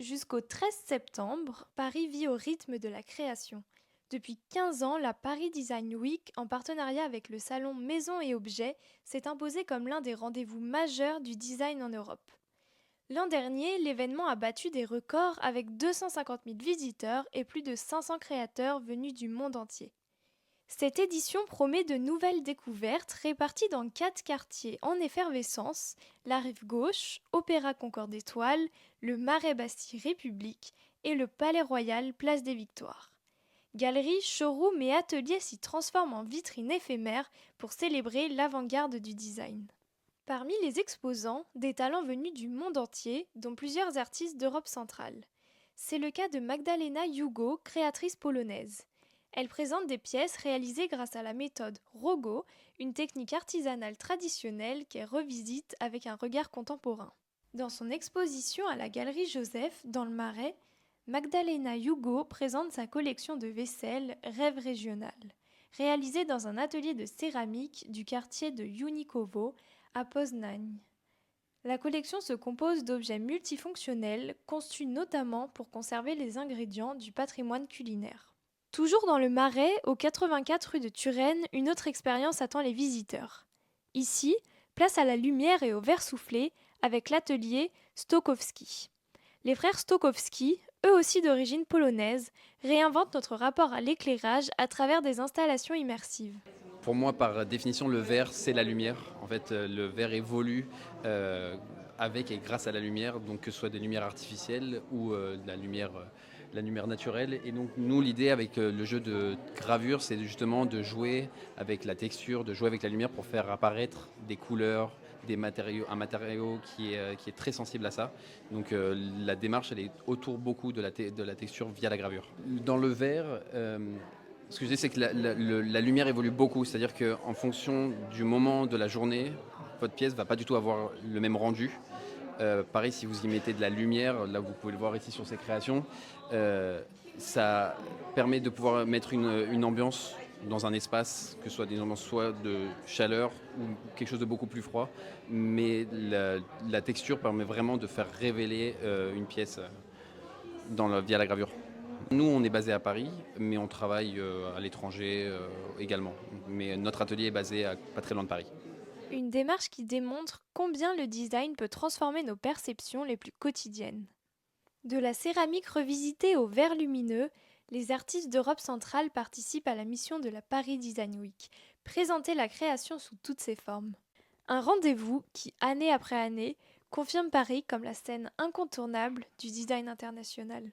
Jusqu'au 13 septembre, Paris vit au rythme de la création. Depuis 15 ans, la Paris Design Week, en partenariat avec le salon Maisons et Objets, s'est imposée comme l'un des rendez-vous majeurs du design en Europe. L'an dernier, l'événement a battu des records avec 250 000 visiteurs et plus de 500 créateurs venus du monde entier. Cette édition promet de nouvelles découvertes réparties dans 4 quartiers en effervescence: la Rive Gauche, Opéra Concorde Étoile, le Marais Bastille République et le Palais Royal Place des Victoires. Galeries, showrooms et ateliers s'y transforment en vitrines éphémères pour célébrer l'avant-garde du design. Parmi les exposants, des talents venus du monde entier, dont plusieurs artistes d'Europe centrale. C'est le cas de Magdalena Hugo, créatrice polonaise. Elle présente des pièces réalisées grâce à la méthode Rogo, une technique artisanale traditionnelle qu'elle revisite avec un regard contemporain. Dans son exposition à la Galerie Joseph, dans le Marais, Magdalena Hugo présente sa collection de vaisselle Rêve régional, réalisée dans un atelier de céramique du quartier de Junikowo à Poznań. La collection se compose d'objets multifonctionnels conçus notamment pour conserver les ingrédients du patrimoine culinaire. Toujours dans le Marais, au 84 rue de Turenne, une autre expérience attend les visiteurs. Ici, place à la lumière et au verre soufflé avec l'atelier Stokowski. Les frères Stokowski, eux aussi d'origine polonaise, réinventent notre rapport à l'éclairage à travers des installations immersives. Pour moi, par définition, le verre, c'est la lumière. En fait, le verre évolue avec et grâce à la lumière, donc que ce soit des lumières artificielles ou la lumière naturelle. Et donc, nous, l'idée avec le jeu de gravure, c'est justement de jouer avec la texture, de jouer avec la lumière pour faire apparaître des couleurs, des matériaux, un matériau qui est très sensible à ça. Donc, la démarche, elle est autour beaucoup de la texture via la gravure. Dans le verre, ce que je dis, c'est que la lumière évolue beaucoup. C'est-à-dire qu'en fonction du moment de la journée, votre pièce va pas du tout avoir le même rendu. Pareil, si vous y mettez de la lumière, là vous pouvez le voir ici sur ces créations, ça permet de pouvoir mettre une ambiance dans un espace, que ce soit des ambiances soit de chaleur ou quelque chose de beaucoup plus froid. Mais la texture permet vraiment de faire révéler une pièce via la gravure. Nous, on est basé à Paris, mais on travaille à l'étranger également. Mais notre atelier est basé à pas très loin de Paris. Une démarche qui démontre combien le design peut transformer nos perceptions les plus quotidiennes. De la céramique revisitée au verre lumineux, les artistes d'Europe centrale participent à la mission de la Paris Design Week, présenter la création sous toutes ses formes. Un rendez-vous qui, année après année, confirme Paris comme la scène incontournable du design international.